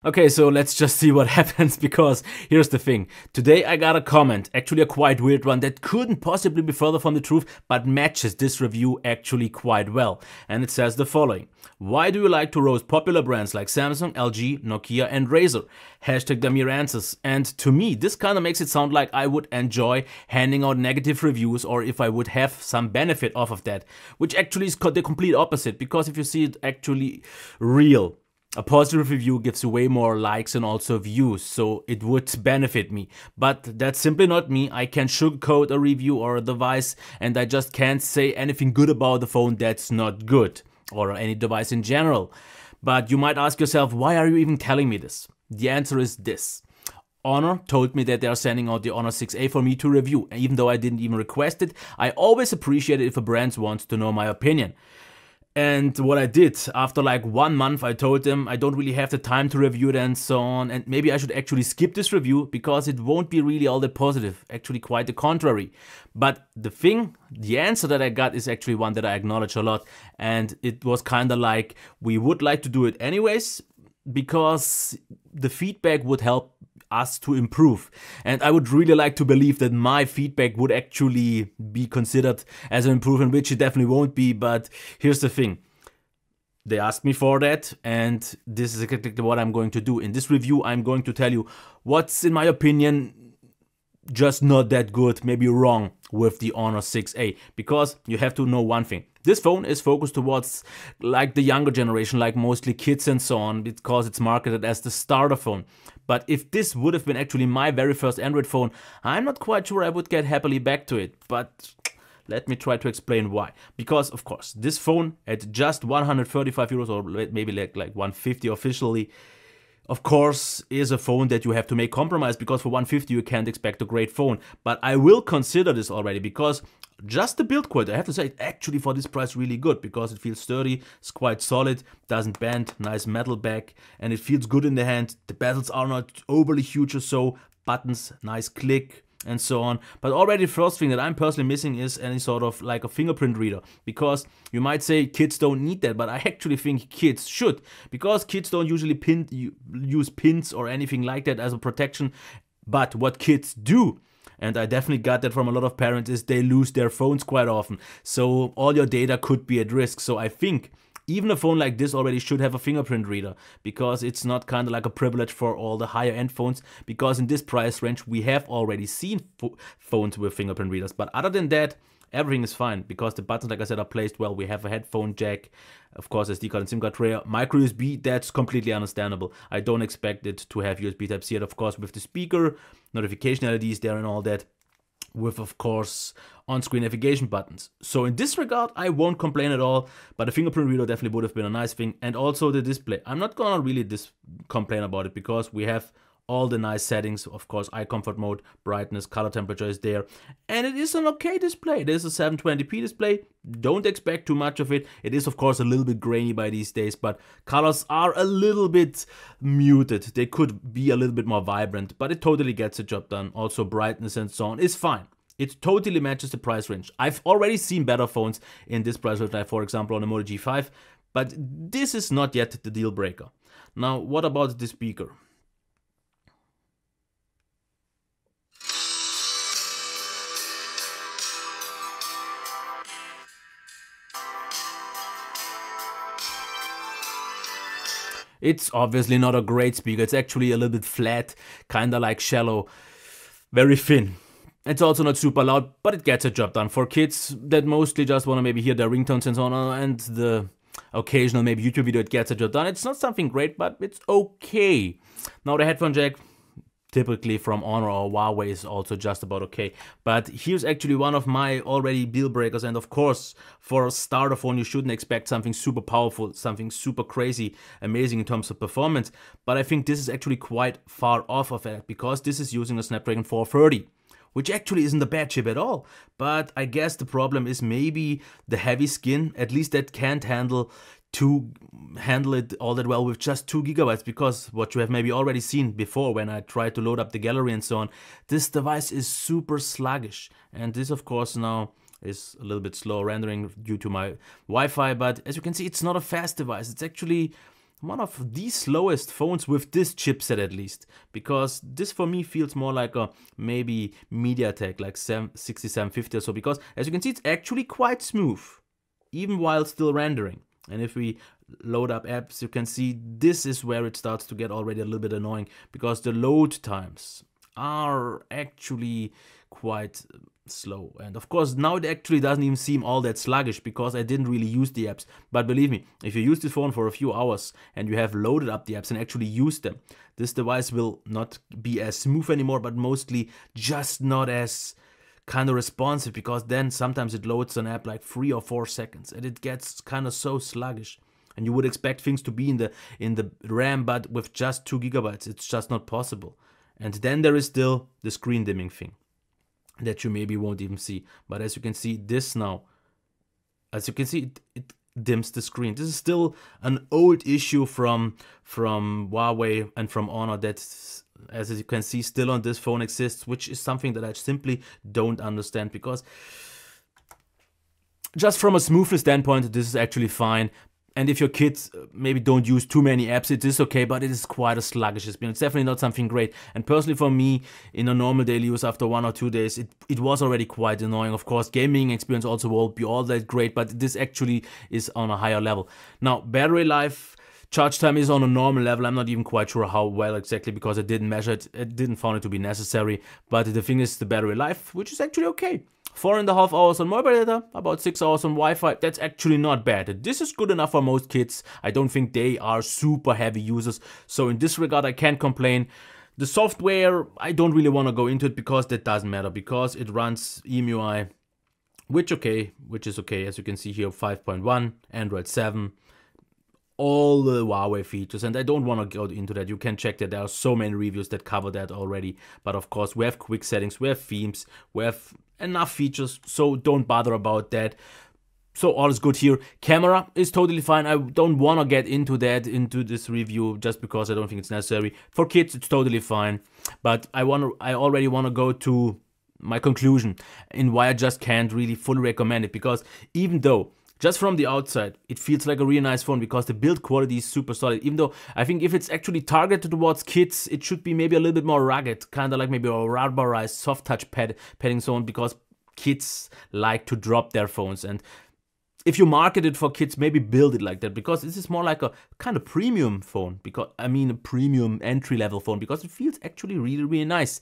Okay, so let's just see what happens, because here's the thing. Today I got a comment, actually a quite weird one, that couldn't possibly be further from the truth, but matches this review actually quite well. And it says the following: why do you like to roast popular brands like Samsung, LG, Nokia and Razer? Hashtag Damir answers. And to me, this kind of makes it sound like I would enjoy handing out negative reviews, or if I would have some benefit off of that, which actually is the complete opposite, because if you see it actually real, a positive review gives you way more likes and also views, so it would benefit me. But that's simply not me. I can sugarcoat a review or a device, and I just can't say anything good about the phone that's not good, or any device in general. But you might ask yourself, why are you even telling me this? The answer is this. Honor told me that they are sending out the Honor 6A for me to review. Even though I didn't even request it, I always appreciate it if a brand wants to know my opinion. And what I did, after like 1 month, I told them I don't really have the time to review it and so on, and maybe I should actually skip this review because it won't be really all that positive, actually quite the contrary. But the answer that I got is actually one that I acknowledge a lot, and it was kind of like, we would like to do it anyways because the feedback would help us to improve. And I would really like to believe that my feedback would actually be considered as an improvement, which it definitely won't be. But here's the thing. They asked me for that, and this is exactly what I'm going to do. In this review, I'm going to tell you what's, in my opinion, just not that good, maybe wrong with the Honor 6A. Because you have to know one thing. This phone is focused towards like the younger generation, like mostly kids and so on, because it's marketed as the starter phone. But if this would have been actually my very first Android phone, I'm not quite sure I would get happily back to it. But let me try to explain why. Because, of course, this phone at just 135 euros, or maybe like 150 officially, of course, is a phone that you have to make compromise, because for 150 you can't expect a great phone. But I will consider this already, because just the build quality, I have to say, it's actually for this price really good, because it feels sturdy, it's quite solid, doesn't bend, nice metal back, and it feels good in the hand. The bezels are not overly huge or so, buttons, nice click, and so on. But already the first thing that I'm personally missing is any sort of like a fingerprint reader, because you might say kids don't need that, but I actually think kids should, because kids don't usually use pins or anything like that as a protection. But what kids do, and I definitely got that from a lot of parents, is they lose their phones quite often, so all your data could be at risk. So I think even a phone like this already should have a fingerprint reader, because it's not kind of like a privilege for all the higher end phones, because in this price range we have already seen phones with fingerprint readers. But other than that, everything is fine, because the buttons, like I said, are placed well. We have a headphone jack, of course, SD card and SIM card tray, micro USB, that's completely understandable. I don't expect it to have USB Type-C, of course, with the speaker, notification LEDs there and all that, with, of course, on-screen navigation buttons. So in this regard, I won't complain at all, but a fingerprint reader definitely would have been a nice thing. And also the display. I'm not gonna really complain about it, because we have all the nice settings, of course, eye comfort mode, brightness, color temperature is there. And it is an okay display. It is a 720p display. Don't expect too much of it. It is, of course, a little bit grainy by these days, but colors are a little bit muted. They could be a little bit more vibrant, but it totally gets the job done. Also, brightness and so on is fine. It totally matches the price range. I've already seen better phones in this price range, like for example on the Moto G5, but this is not yet the deal breaker. Now, what about the speaker? It's obviously not a great speaker. It's actually a little bit flat, kind of like shallow, very thin. It's also not super loud, but it gets a job done. For kids that mostly just want to maybe hear their ringtones and so on, and the occasional maybe YouTube video, it gets a job done. It's not something great, but it's okay. Now the headphone jack, typically from Honor or Huawei, is also just about okay. But here's actually one of my already deal breakers, and of course, for a starter phone, you shouldn't expect something super powerful, something super crazy, amazing in terms of performance. But I think this is actually quite far off of that, because this is using a Snapdragon 430. Which actually isn't a bad chip at all. But I guess the problem is maybe the heavy skin, at least that can't handle it all that well with just 2 GB, because what you have maybe already seen before when I tried to load up the gallery and so on, this device is super sluggish. And this, of course, now is a little bit slow rendering due to my Wi-Fi, but as you can see, it's not a fast device. It's actually one of the slowest phones with this chipset at least, because this for me feels more like a maybe MediaTek, like 6750 or so, because as you can see, it's actually quite smooth, even while still rendering. And if we load up apps, you can see this is where it starts to get already a little bit annoying, because the load times are actually quite slow. And of course, now it actually doesn't even seem all that sluggish, because I didn't really use the apps. But believe me, if you use this phone for a few hours and you have loaded up the apps and actually used them, this device will not be as smooth anymore, but mostly just not as kind of responsive, because then sometimes it loads an app like 3 or 4 seconds and it gets kind of so sluggish. And you would expect things to be in the RAM, but with just 2 GB, it's just not possible. And then there is still the screen dimming thing that you maybe won't even see. But as you can see, this now, as you can see, it dims the screen. This is still an old issue from Huawei and from Honor that, as you can see, still on this phone exists, which is something that I simply don't understand, because just from a smoothness standpoint, this is actually fine. And if your kids maybe don't use too many apps, it is okay, but it is quite a sluggish experience. It's definitely not something great. And personally for me, in a normal daily use after 1 or 2 days, it was already quite annoying. Of course, gaming experience also won't be all that great, but this actually is on a higher level. Now, battery life, charge time is on a normal level. I'm not even quite sure how well exactly, because I didn't measure it. I didn't find it to be necessary. But the thing is the battery life, which is actually okay. 4.5 hours on mobile data, about 6 hours on Wi-Fi. That's actually not bad. This is good enough for most kids. I don't think they are super heavy users. So in this regard, I can't complain. The software, I don't really want to go into it, because that doesn't matter, because it runs EMUI, which is okay. As you can see here, 5.1, Android 7. All the Huawei features, and I don't want to go into that. You can check that. There are so many reviews that cover that already. But of course, we have quick settings, we have themes, we have enough features, so don't bother about that. So all is good here. Camera is totally fine. I don't want to get into this review, just because I don't think it's necessary. For kids, it's totally fine. But I already want to go to my conclusion in why I just can't really fully recommend it, because even though just from the outside, it feels like a really nice phone, because the build quality is super solid. Even though I think if it's actually targeted towards kids, it should be maybe a little bit more rugged, kind of like maybe a rubberized soft touch padding so on, because kids like to drop their phones. And if you market it for kids, maybe build it like that, because this is more like a kind of premium phone, because I mean a premium entry-level phone, because it feels actually really, really nice.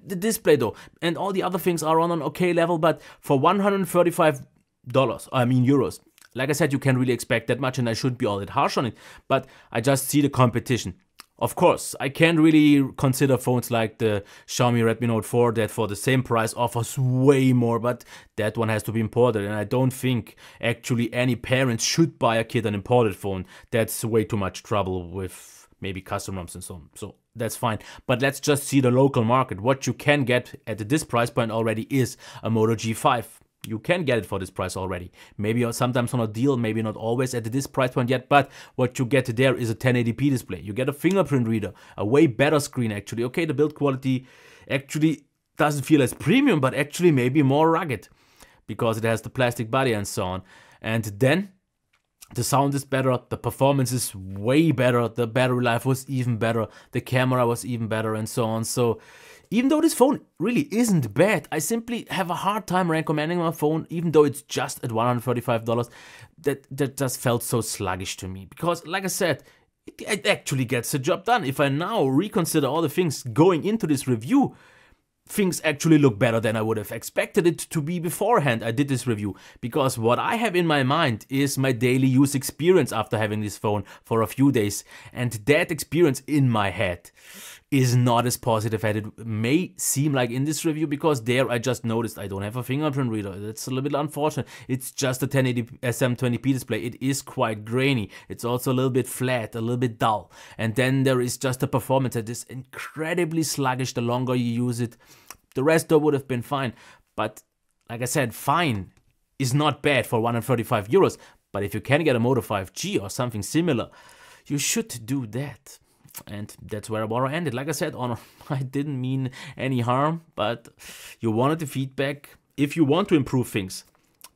The display though, and all the other things are on an okay level, but for €135, euros. Like I said, you can't really expect that much, and I shouldn't be all that harsh on it, but I just see the competition. Of course, I can't really consider phones like the Xiaomi Redmi Note 4 that for the same price offers way more, but that one has to be imported, and I don't think actually any parents should buy a kid an imported phone. That's way too much trouble with maybe custom ROMs and so on. So that's fine. But let's just see the local market. What you can get at this price point already is a Moto G5. You can get it for this price already. Maybe sometimes on a deal, maybe not always at this price point yet, but what you get there is a 1080p display. You get a fingerprint reader, a way better screen actually. Okay, the build quality actually doesn't feel as premium, but actually maybe more rugged, because it has the plastic body and so on. And then the sound is better, the performance is way better, the battery life was even better, the camera was even better, and so on. So even though this phone really isn't bad, I simply have a hard time recommending my phone, even though it's just at $135. That just felt so sluggish to me, because like I said, it actually gets the job done. If I now reconsider all the things going into this review, things actually look better than I would have expected it to be beforehand I did this review, because what I have in my mind is my daily use experience after having this phone for a few days, and that experience in my head is not as positive as it may seem like in this review, because there I just noticed I don't have a fingerprint reader. That's a little bit unfortunate. It's just a 1080 720p display. It is quite grainy. It's also a little bit flat, a little bit dull. And then there is just a performance that is incredibly sluggish the longer you use it. The rest though would have been fine. But like I said, fine is not bad for €135. But if you can get a Moto 5G or something similar, you should do that. And that's where I want to end it. Like I said, I didn't mean any harm, but you wanted the feedback. If you want to improve things,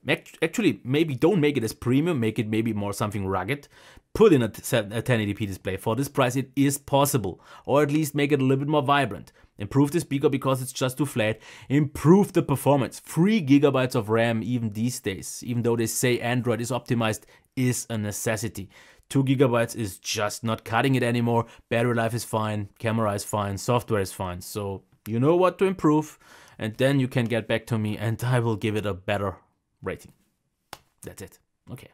Actually, maybe don't make it as premium, make it maybe more something rugged. Put in a 1080p display. For this price, it is possible. Or at least make it a little bit more vibrant. Improve the speaker because it's just too flat. Improve the performance. 3 GB of RAM even these days, even though they say Android is optimized, is a necessity. 2 GB is just not cutting it anymore. Battery life is fine, camera is fine, software is fine. So you know what to improve, and then you can get back to me and I will give it a better rating. That's it. Okay.